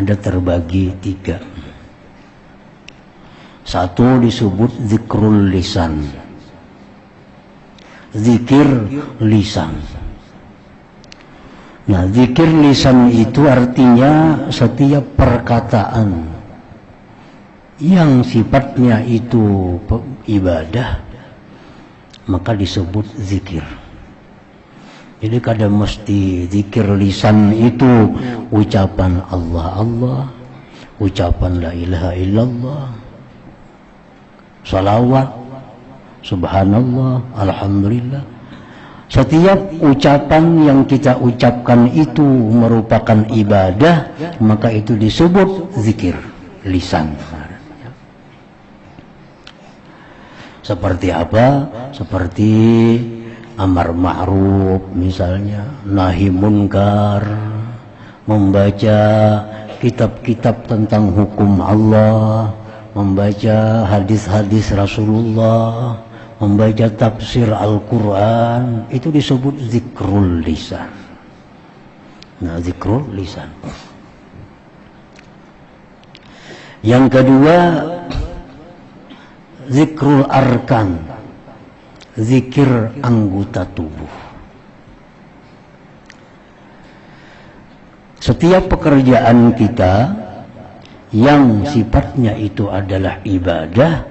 ada terbagi 3. Satu disebut zikrul lisan, zikir lisan. Nah, zikir lisan itu artinya setiap perkataan yang sifatnya itu ibadah, maka disebut zikir. Jadi kadang mesti zikir lisan itu ucapan Allah Allah, ucapan la ilaha illallah, salawat, subhanallah, alhamdulillah. Setiap ucapan yang kita ucapkan itu merupakan ibadah, maka itu disebut zikir lisan. Seperti apa? Seperti amar ma'ruf misalnya, nahi munkar, membaca kitab-kitab tentang hukum Allah, membaca hadis-hadis Rasulullah, membaca tafsir Al-Quran, itu disebut zikrul lisan. Nah, zikrul lisan. Yang kedua, zikrul arkan, zikir anggota tubuh. Setiap pekerjaan kita yang sifatnya itu adalah ibadah,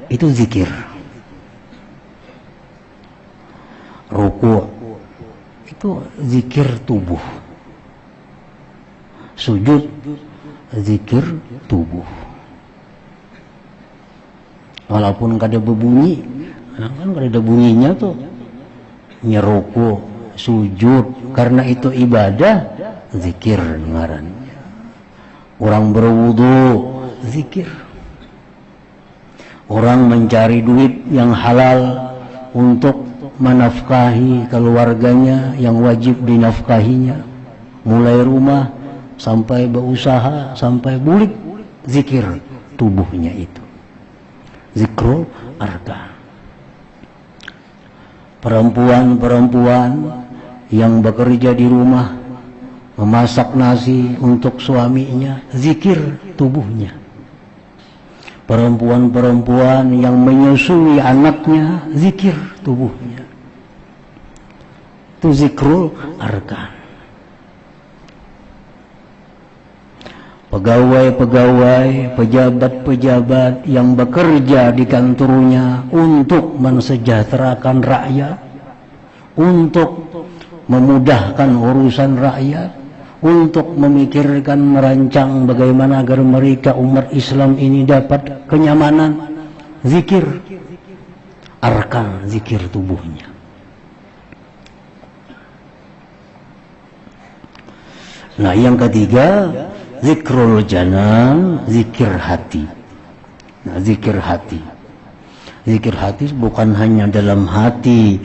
itu zikir. Ruku' itu zikir tubuh, sujud zikir tubuh. Walaupun kada berbunyi, kan kada ada bunyinya tuh, nyeruku, sujud, karena itu ibadah, zikir ngarannya. Orang berwudu, zikir. Orang mencari duit yang halal untuk menafkahi keluarganya yang wajib dinafkahinya, mulai rumah sampai berusaha sampai bulik, zikir tubuhnya itu, zikrul arkan. Perempuan-perempuan yang bekerja di rumah, memasak nasi untuk suaminya, zikir tubuhnya. Perempuan-perempuan yang menyusui anaknya, zikir tubuhnya. Itu zikrul arkan. Pegawai-pegawai, pejabat-pejabat yang bekerja di kantornya untuk mensejahterakan rakyat, untuk memudahkan urusan rakyat, untuk memikirkan, merancang bagaimana agar mereka umat Islam ini dapat kenyamanan, zikir arkan, zikir tubuhnya. Nah, yang ketiga, zikrul janan, zikir hati. Nah, zikir hati. Zikir hati bukan hanya dalam hati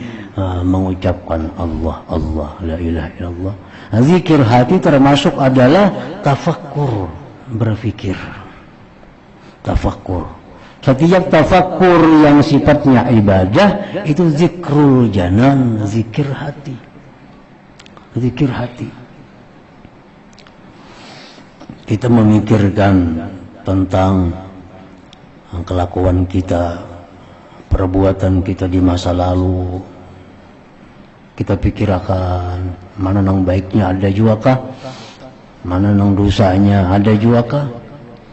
mengucapkan Allah, Allah, la ilaha illallah. Nah, zikir hati termasuk adalah tafakkur, berfikir. Tafakkur. Setiap tafakkur yang sifatnya ibadah itu zikrul janan, zikir hati. Zikir hati. Kita memikirkan tentang kelakuan kita, perbuatan kita di masa lalu. Kita pikirkan mana nang baiknya ada juga kah, mana nang dosanya ada juga kah.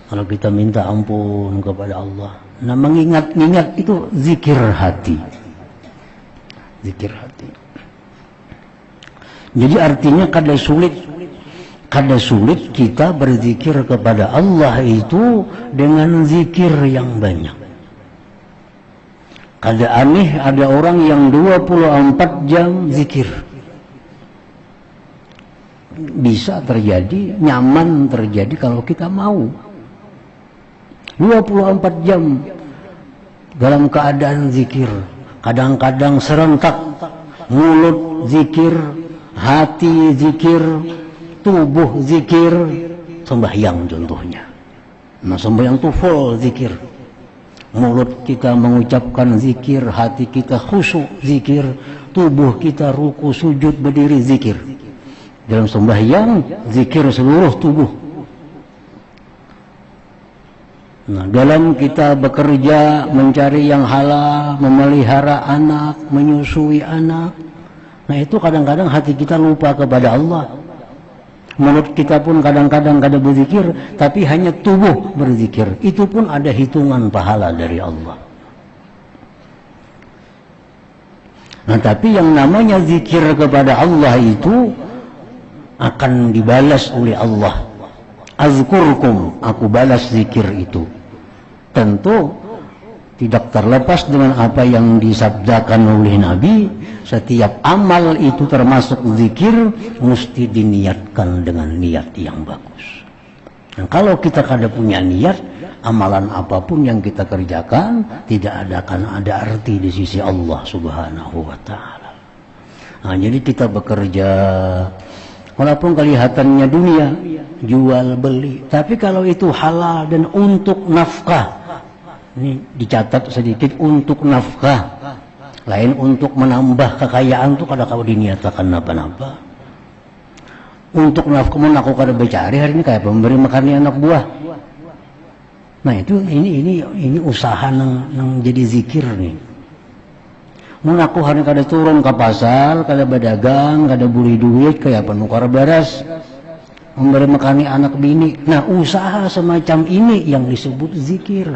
Kalau kita minta ampun kepada Allah, nah mengingat-ingat itu zikir hati. Zikir hati. Jadi artinya kada sulit kita berzikir kepada Allah itu dengan zikir yang banyak. Kada aneh ada orang yang 24 jam zikir. Bisa terjadi, nyaman terjadi kalau kita mau. 24 jam dalam keadaan zikir. Kadang-kadang serentak, mulut zikir, hati zikir, tubuh zikir, sembahyang contohnya. Nah, sembahyang itu full zikir. Mulut kita mengucapkan zikir, hati kita khusyuk zikir, tubuh kita ruku, sujud, berdiri zikir. Dalam sembahyang zikir seluruh tubuh. Nah, dalam kita bekerja mencari yang halal, memelihara anak, menyusui anak, nah itu kadang-kadang hati kita lupa kepada Allah. Mulut kita pun kadang-kadang kada berzikir, tapi hanya tubuh berzikir. Itu pun ada hitungan pahala dari Allah. Nah, tapi yang namanya zikir kepada Allah itu akan dibalas oleh Allah. Azkurkum, aku balas zikir itu. Tentu tidak terlepas dengan apa yang disabdakan oleh Nabi, setiap amal itu termasuk zikir mesti diniatkan dengan niat yang bagus. Dan kalau kita kada punya niat, amalan apapun yang kita kerjakan tidak akan ada arti di sisi Allah Subhanahu wa taala. Nah, jadi kita bekerja walaupun kelihatannya dunia, jual beli, tapi kalau itu halal dan untuk nafkah, ini dicatat sedikit, untuk nafkah, lain untuk menambah kekayaan tuh kadang-kadang diniatakan apa-apa. Untuk nafkah aku kada bercari hari ini kayak memberi makan anak buah. Nah itu ini usaha nang jadi zikir nih. Mun aku hari kada turun ke pasar, kada berdagang, kada beli duit kayak penukar beras, memberi makani anak bini. Nah usaha semacam ini yang disebut zikir.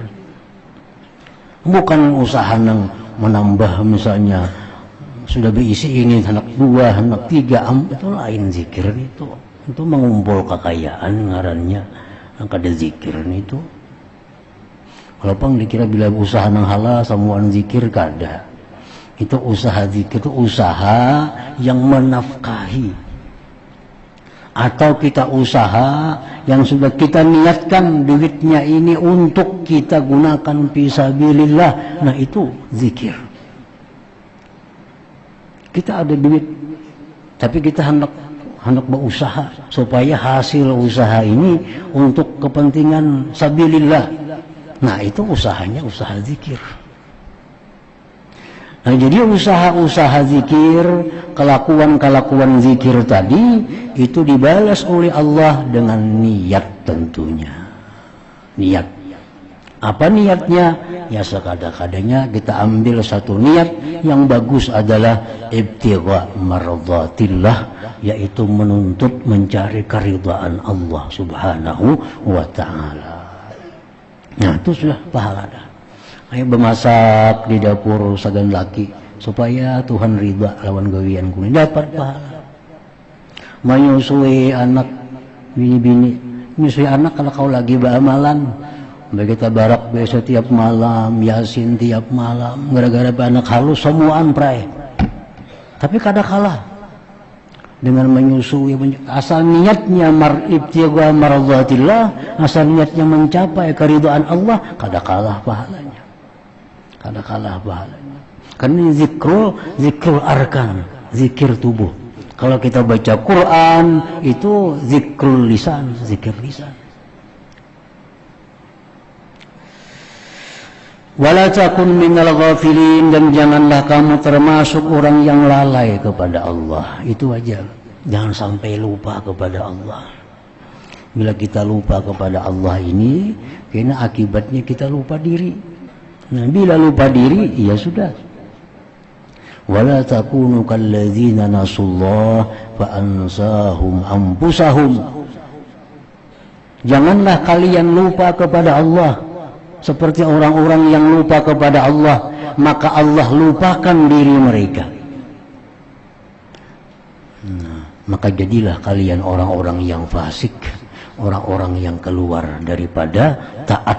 Bukan usaha nang menambah misalnya sudah berisi ini anak dua, anak tiga, itu lain zikir itu. Itu mengumpul kekayaan ngarannya, yang kada zikir itu. Walaupun dikira bila usaha nang halal samuan zikir kada. Itu usaha zikir itu usaha yang menafkahi. Atau kita usaha yang sudah kita niatkan duitnya ini untuk kita gunakan fisabilillah. Nah itu zikir. Kita ada duit, tapi kita hendak berusaha supaya hasil usaha ini untuk kepentingan sabilillah. Nah itu usahanya usaha zikir. Nah jadi usaha-usaha zikir, kelakuan-kelakuan zikir tadi itu dibalas oleh Allah dengan niat tentunya. Niat. Apa niatnya? Ya sekada-kadanya kita ambil satu niat yang bagus adalah ibtigha mardhatillah, yaitu menuntut mencari keridhaan Allah Subhanahu wa taala. Nah itu sudah pahala dah. Ayo bermasak di dapur sagan laki supaya Tuhan ridha lawan gawian kuning dapat pahala. Menyusui anak bini-bini, menyusui anak kalau kau lagi beramalan, kita barak biasa tiap malam, yasin tiap malam, gara-gara anak halus semuaan prai. Tapi kada kalah dengan menyusui, asal niatnya ibtigha mardhatillah, asal niatnya mencapai keridhaan Allah, kada kalah pahalanya. Kada kalah pahalanya. Karena zikrul arkan, zikir tubuh. Kalau kita baca Quran itu zikrul lisan, zikir lisan. Wala takun minal ghafilin, dan janganlah kamu termasuk orang yang lalai kepada Allah. Itu aja. Jangan sampai lupa kepada Allah. Bila kita lupa kepada Allah ini, karena akibatnya kita lupa diri. Nah, bila lupa diri, ya sudah. Wala takunu kalladzina nasullah fa ansahum anfusahum. Janganlah kalian lupa kepada Allah seperti orang-orang yang lupa kepada Allah, maka Allah lupakan diri mereka. Nah, maka jadilah kalian orang-orang yang fasik, orang-orang yang keluar daripada taat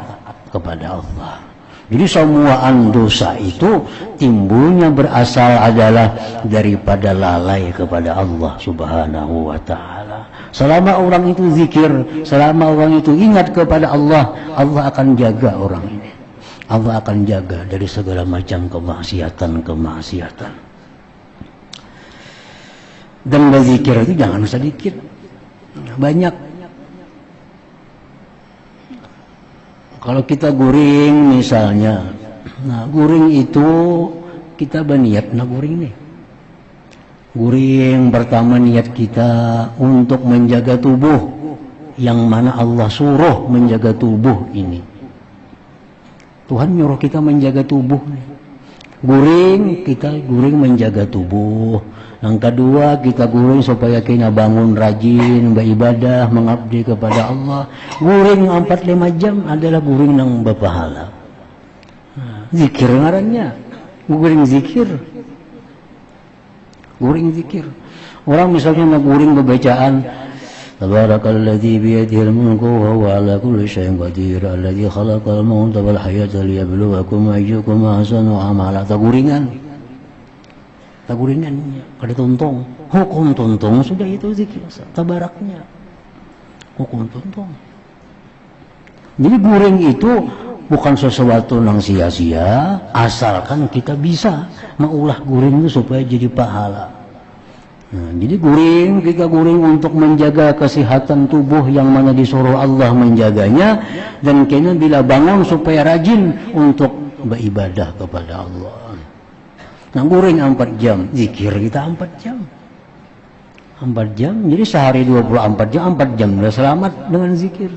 kepada Allah. Jadi semua dosa itu timbulnya berasal adalah daripada lalai kepada Allah Subhanahu wa taala. Selama orang itu zikir, selama orang itu ingat kepada Allah, Allah akan jaga orang ini. Allah akan jaga dari segala macam kemaksiatan. Dan berzikir itu jangan sedikit, banyak. Kalau kita guring misalnya, nah guring itu kita berniat, nah guring nih. Guring pertama niat kita untuk menjaga tubuh, yang mana Allah suruh menjaga tubuh ini. Tuhan nyuruh kita menjaga tubuh. Guring, kita guring menjaga tubuh. Yang kedua, kita guring supaya kita bangun rajin, beribadah, mengabdi kepada Allah. Guring 4-5 jam adalah guring yang berpahala. Zikir ngarannya, guring zikir. Guring zikir. Orang misalnya guring bacaan Tabarakalladzi biyadihil mulku wa huwa ala kulli syai'in qadir alladzi khalaqal mauta wal hayata liyabluwakum ayyukum ahsanu amala. Taguringan. Taguringan kada tuntong. Hukum tuntong sudah itu zikir tabaraknya. Hukum tuntong. Jadi guring itu bukan sesuatu yang sia-sia, asalkan kita bisa mengulah guring itu supaya jadi pahala. Nah, jadi guring, kita guring untuk menjaga kesehatan tubuh yang mana disuruh Allah menjaganya, dan kita bila bangun supaya rajin untuk beribadah kepada Allah. Nah, guring 4 jam, zikir kita 4 jam. 4 jam, jadi sehari 24 jam, 4 jam sudah selamat dengan zikir.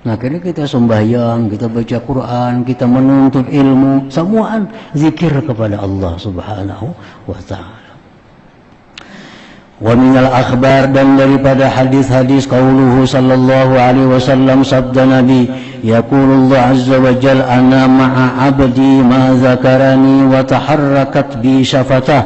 Nah, akhirnya kita sembahyang, kita baca Quran, kita menuntut ilmu, semuaan zikir kepada Allah Subhanahu wa Ta'ala. Wa minal akhbar, dan daripada hadis-hadis qauluhu sallallahu alaihi wasallam, sabda Nabi, yaqulullah azza wa jalla ana ma'a abdi ma zakarani wa taharrakat bi syafatah.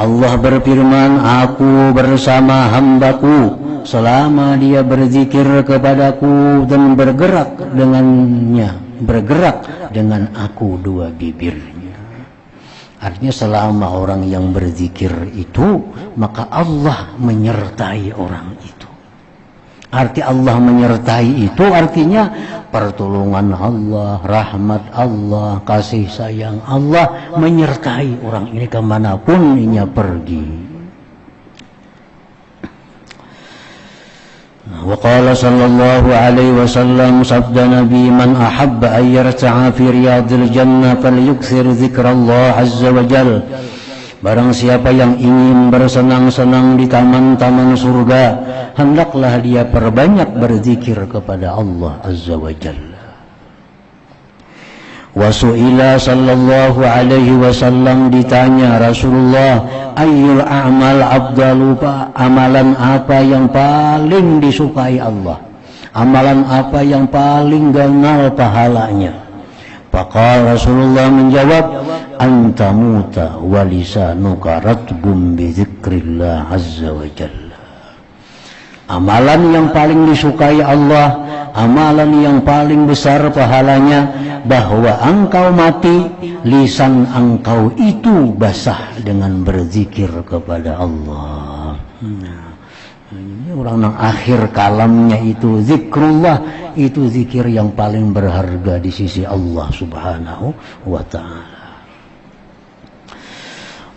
Allah berfirman, aku bersama hambaku selama dia berzikir kepadaku dan bergerak dengannya, bergerak dengan aku dua bibirnya. Artinya selama orang yang berzikir itu, maka Allah menyertai orang itu. Arti Allah menyertai itu artinya pertolongan Allah, rahmat Allah, kasih sayang Allah menyertai orang ini kemanapun ia pergi. Wa qala sallallahu alaihi wasallam, sabda Nabi, man ahabba an yarta'a fi riyadil jannah falyukthir dzikrallah azza wa jal. Barang siapa yang ingin bersenang-senang di taman-taman surga, hendaklah dia perbanyak berzikir kepada Allah azza wa jalla. Wa su'ila sallallahu alaihi wasallam, ditanya Rasulullah, ayyul a'mal afdalu, amalan apa yang paling disukai Allah, amalan apa yang paling ganal pahalanya? Maka Rasulullah menjawab, anta muta wa lisanuka ratbum bi dzikrillah azza wa jalla. Amalan yang paling disukai Allah, amalan yang paling besar pahalanya, bahwa engkau mati, lisan engkau itu basah dengan berzikir kepada Allah. Ini orang yang akhir kalamnya itu zikrullah, itu zikir yang paling berharga di sisi Allah Subhanahu wa Ta'ala.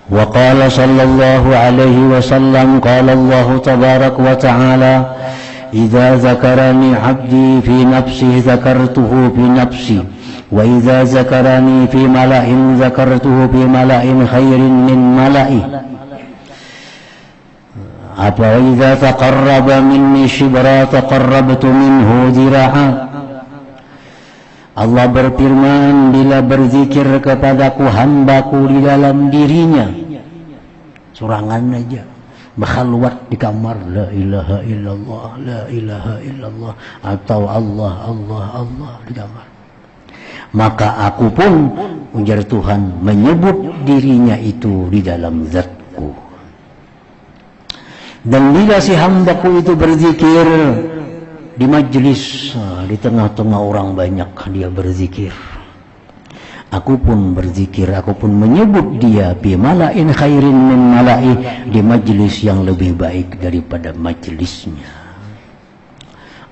Wa qala sallallahu alaihi wasallam, qala Allah tabarak wa ta'ala, idza zakarani 'abdi fi nafsi zakartuhu fi nafsi, wa idza zakarani fi mala'in zakartuhu fi mala'in khairin min mala'i. Apa idza taqarraba minni shibra taqarrabtu minhu dhira'a. Allah berfirman, bila berzikir kepadaku hambaku di dalam dirinya, surangan aja, berkhalwat di kamar, la ilaha illallah, la ilaha illallah, atau Allah, Allah, Allah di kamar, maka aku pun, ujar Tuhan, menyebut dirinya itu di dalam zatku. Dan bila si hambaku itu berzikir di majlis, di tengah-tengah orang banyak dia berzikir, aku pun berzikir, aku pun menyebut dia bi mala'in khairin min mala'i, di majlis yang lebih baik daripada majlisnya.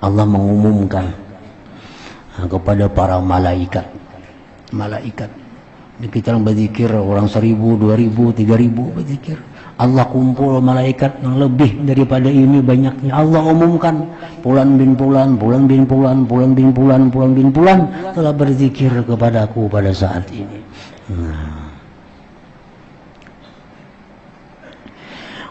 Allah mengumumkan kepada para malaikat. Kita yang berzikir orang 1000, 2000, 3000 berzikir. Allah kumpul malaikat yang lebih daripada ini banyaknya. Allah umumkan, Fulan bin Fulan, Fulan bin Fulan, Fulan bin Fulan, Fulan bin Fulan telah berzikir kepadaku pada saat ini.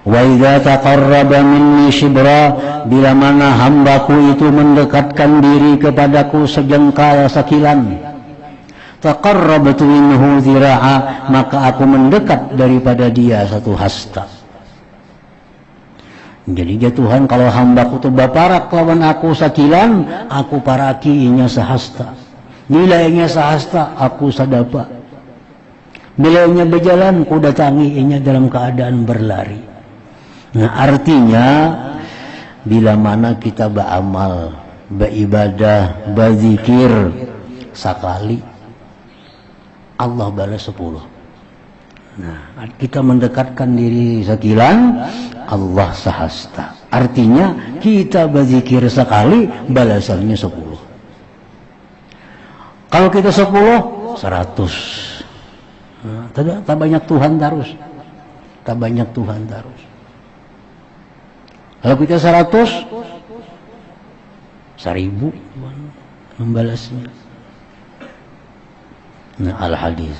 Wa idza taqarraba minni shibra, bila mana hambaku itu mendekatkan diri kepadaku sejengkal sakilan, taqarrabtu minhu zira'a, maka aku mendekat daripada dia satu hasta. Jadi ya Tuhan, kalau hambaku itu baparak lawan aku sakilan, aku paraki inya sehasta. Nilainya sehasta, aku sadapa. Bila inya berjalan, ku datangi inya dalam keadaan berlari. Nah, artinya bila mana kita beramal, beribadah, berzikir sekali, Allah balas 10. Nah, kita mendekatkan diri sekilan, Allah sahasta. Artinya kita berzikir sekali, balasannya 10. Kalau kita 10, 100. Nah, tak banyak Tuhan terus. Tak banyak Tuhan terus. Kalau kita 100, 1000 membalasnya. Nah, al-hadis.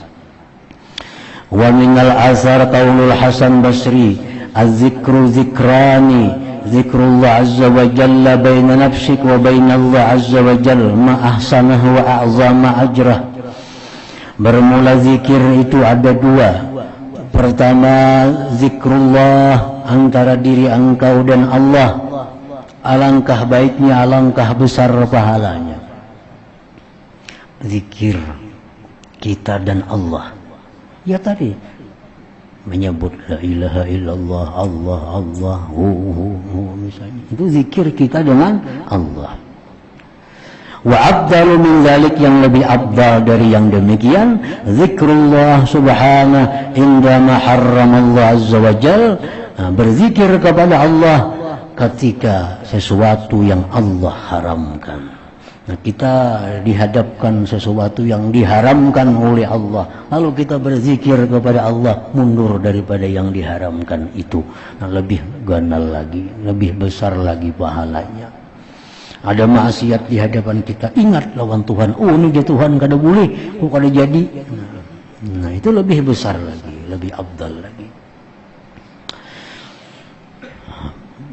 Wa minal azhar qaulul Hasan Basri, az-zikru zikrani, zikrullah azza wa jalla baina nafsik wa baina Allah azza wa jalla ma ahsanahu wa a'zama ajrah. Bermula zikir itu ada dua. Pertama, zikrullah antara diri engkau dan Allah. Alangkah baiknya, alangkah besar pahalanya. Zikir kita dan Allah. Ya tadi menyebut la ilaha illallah, Allah, Allah, misalnya. Itu zikir kita dengan Allah. Wa abdalu min dzalik, yang lebih abdal dari yang demikian, zikrullah subhanahu indama harramallahu azza wa jalla, berzikir kepada Allah ketika sesuatu yang Allah haramkan. Nah, kita dihadapkan sesuatu yang diharamkan oleh Allah, lalu kita berzikir kepada Allah, mundur daripada yang diharamkan itu. Nah, lebih ganal lagi, lebih besar lagi pahalanya. Ada maksiat di hadapan kita, ingat lawan Tuhan. Oh, ini dia Tuhan kada boleh, kok kada jadi. Nah, itu lebih besar lagi, lebih abdal lagi.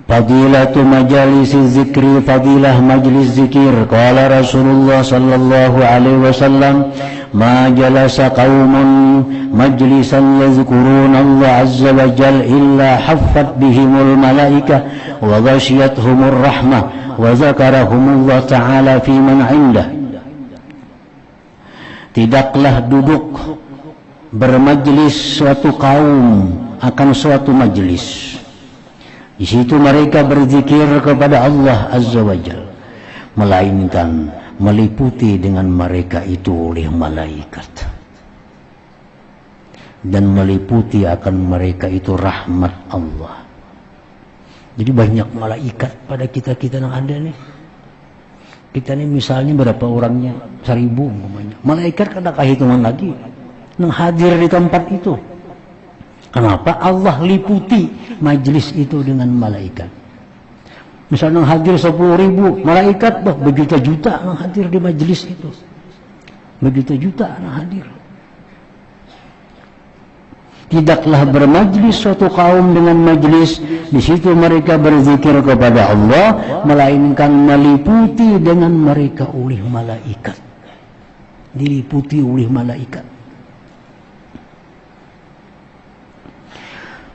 Fadilatu majalisi zikri, fadilah majlis zikir. Qala Rasulullah sallallahu alaihi wasallam, ma jalasa qaumun majlisan yazkuruna Allah azza wa jalla illa haffat bihimul malaikah wa ghashiyatuhumur rahmah wa zakarahumullah ta'ala fi man 'indah. Tidaklah duduk bermajlis suatu kaum akan suatu majlis, di situ mereka berzikir kepada Allah azza wa jalla, melainkan meliputi dengan mereka itu oleh malaikat, dan meliputi akan mereka itu rahmat Allah. Jadi banyak malaikat pada kita yang ada nih. Kita nih misalnya berapa orangnya? 1000 umpamanya. Malaikat kada kehitungan lagi yang hadir di tempat itu. Kenapa? Allah liputi majlis itu dengan malaikat. Misalnya hadir 10.000 malaikat, berjuta-juta yang hadir di majlis itu. Berjuta-juta yang hadir. Tidaklah bermajlis suatu kaum dengan majlis, di situ mereka berzikir kepada Allah, melainkan meliputi dengan mereka oleh malaikat. Diliputi oleh malaikat.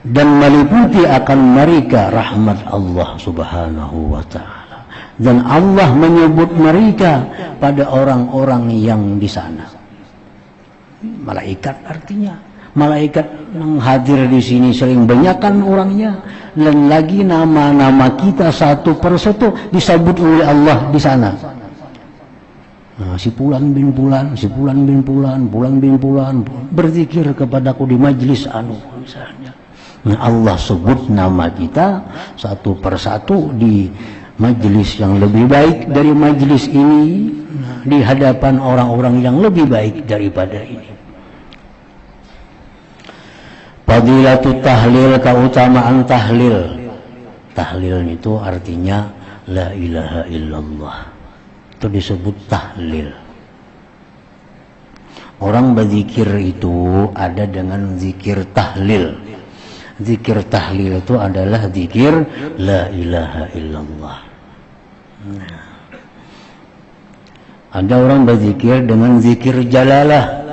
Dan meliputi akan mereka rahmat Allah subhanahu wa ta'ala. Dan Allah menyebut mereka pada orang-orang yang di sana. Malaikat artinya. Malaikat yang hadir di sini sering banyakkan orangnya, dan lagi nama-nama kita satu persatu disebut oleh Allah di sana. Nah, si Fulan bin Fulan, si Fulan bin Fulan, Fulan bin Fulan berzikir kepadaku di majlis anu misalnya. Nah, Allah sebut nama kita satu persatu di majlis yang lebih baik dari majlis ini, di hadapan orang-orang yang lebih baik daripada ini. Fadilatu tahlil, keutamaan tahlil. Tahlil itu artinya la ilaha illallah. Itu disebut tahlil. Orang berzikir itu ada dengan zikir tahlil. Zikir tahlil itu adalah zikir la ilaha illallah. Nah, ada orang berzikir dengan zikir jalalah.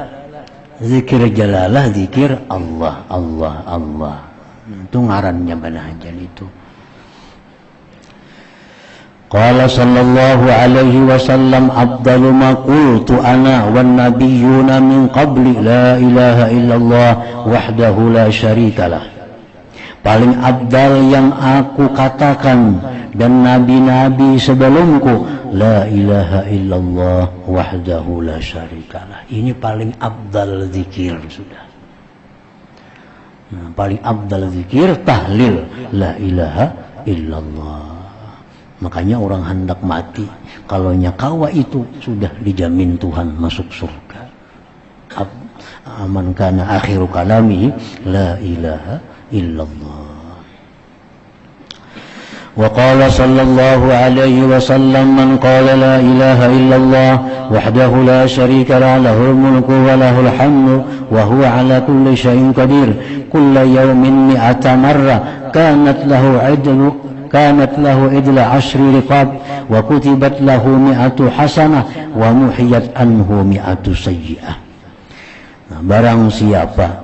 Zikir jalalah, zikir Allah, Allah, Allah. Itu ngarannya banahajan itu. Qala sallallahu alaihi wasallam afdalu ma qultu ana wan nabiyyuna min qabli la ilaha illallah wahdahu la syarikalah. Paling abdal yang aku katakan dan nabi-nabi sebelumku la ilaha illallah wahdahu la syarikalah. Ini paling abdal zikir sudah. Nah, paling abdal zikir tahlil la ilaha illallah. Makanya orang hendak mati kalau nyakawa itu sudah dijamin Tuhan masuk surga. Aman kana akhiru kalami la ilaha illallah. Wa qala sallallahu alaihi wasallam man qala la ilaha illallah wahdahu la syarika lahul mulku wa lahul hamdu wa huwa ala kulli syai'in qadir kulla yawmin mi'ata marra kanat lahu idla ashri riqab wa kutibat lahu mi'atu hasanah wa muhiyat anhu mi'atu sayyi'ah. Nah, barang siapa,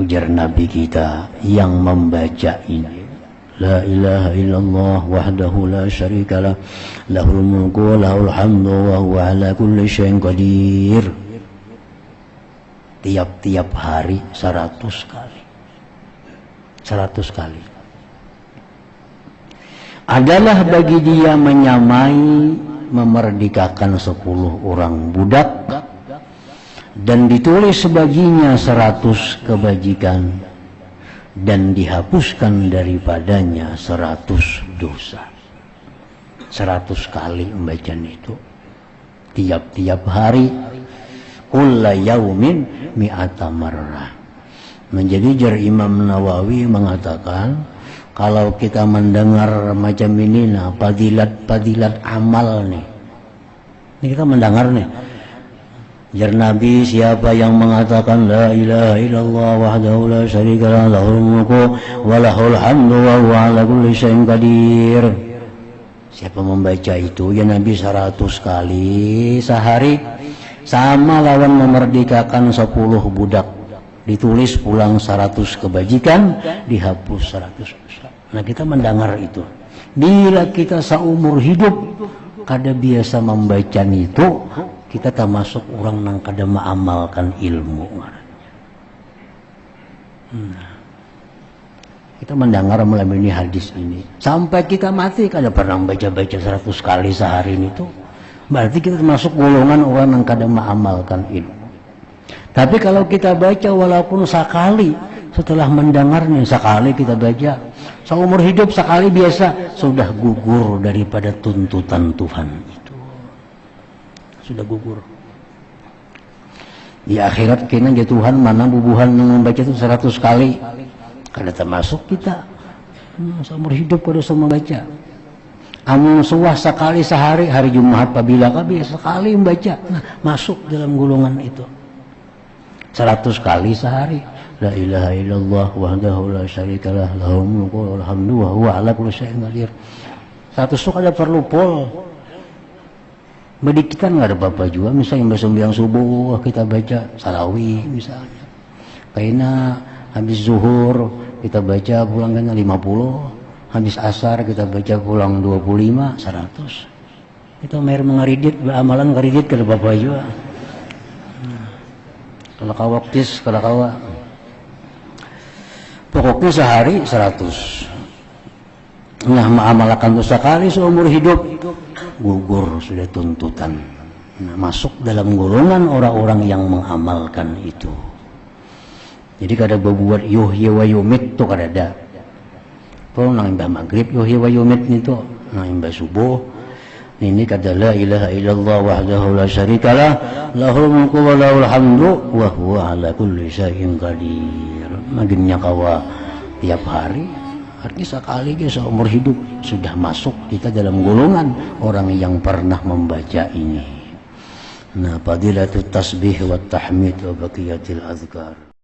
ujar Nabi kita, yang membaca ini la ilaha illallah wahdahu la syarikalah lahul mulku wa lahul hamdu wa huwa ala kulli syai'in qadir, tiap-tiap hari 100 kali, 100 kali, adalah bagi dia menyamai memerdekakan 10 orang budak dan ditulis baginya 100 kebajikan dan dihapuskan daripadanya 100 dosa. 100 kali membacaan itu tiap-tiap hari, kulla yaumin mi'ata marrah. Menjadi jar Imam Nawawi mengatakan kalau kita mendengar macam ini, nah padilat amal nih, ini kita mendengar nih. Jar Nabi, siapa yang mengatakan la ilaha illallah wahdahu la syarikalah lahul mulku wa lahul hamdu wa huwa ala kulli syai'in qadir. Siapa membaca itu ya Nabi 100 kali sehari, sama lawan memerdekakan 10 budak. Ditulis pulang 100 kebajikan, dihapus 100 dosa. Nah, kita mendengar itu. Bila kita seumur hidup kada biasa membaca itu, kita termasuk orang yang kada mengamalkan ilmu. Kita mendengar melalui hadis ini sampai kita mati kada pernah baca-baca 100 kali sehari itu, berarti kita termasuk golongan orang yang kada mengamalkan ilmu. Tapi kalau kita baca walaupun sekali, setelah mendengarnya sekali kita baca, seumur hidup sekali biasa, sudah gugur daripada tuntutan Tuhan itu. Sudah gugur. Di akhirat kena ya Tuhan mana bubuhan yang membaca itu 100 kali. Kada termasuk kita. Seumur hidup kada semua baca. Amun suah sekali sehari, hari Jumat apabila biasa sekali membaca, nah, masuk dalam golongan itu. 100 kali sehari la ilaha illallah wahdahu la syarikalah lahul mulku wa lahul hamdu wa huwa ala kulli syai'in qadir. 100 itu kada perlu pol. Bedikitan nggak ada apa-apa juga, misalnya bersembahyang subuh kita baca sarawih misalnya, kaina habis zuhur kita baca pulang kan 50, habis asar kita baca pulang 25, 100. Kita mer mengaridit amalan ngaridit kada apa-apa juga. Kalau kawaktis, kalau kawa pokoknya sehari 100. Nah, mengamalkan itu sekali seumur hidup, gugur sudah tuntutan. Nah, masuk dalam golongan orang-orang yang mengamalkan itu. Jadi kada berbuat yuhyi wa yumit itu kada ada. Kalau nang imbah maghrib yuhyi wa yumit itu, nang imbah subuh ini kada la ilaha illallah wahdahu la syarikalah lahul mulku wa lahul hamdu wa huwa ala kulli syai'in qadir. Maginnya kawa tiap hari, artinya sekali aja seumur hidup sudah masuk kita dalam golongan orang yang pernah membaca ini. Nah, fadilatut tasbih wa tahmid wa baqiyatil azkar.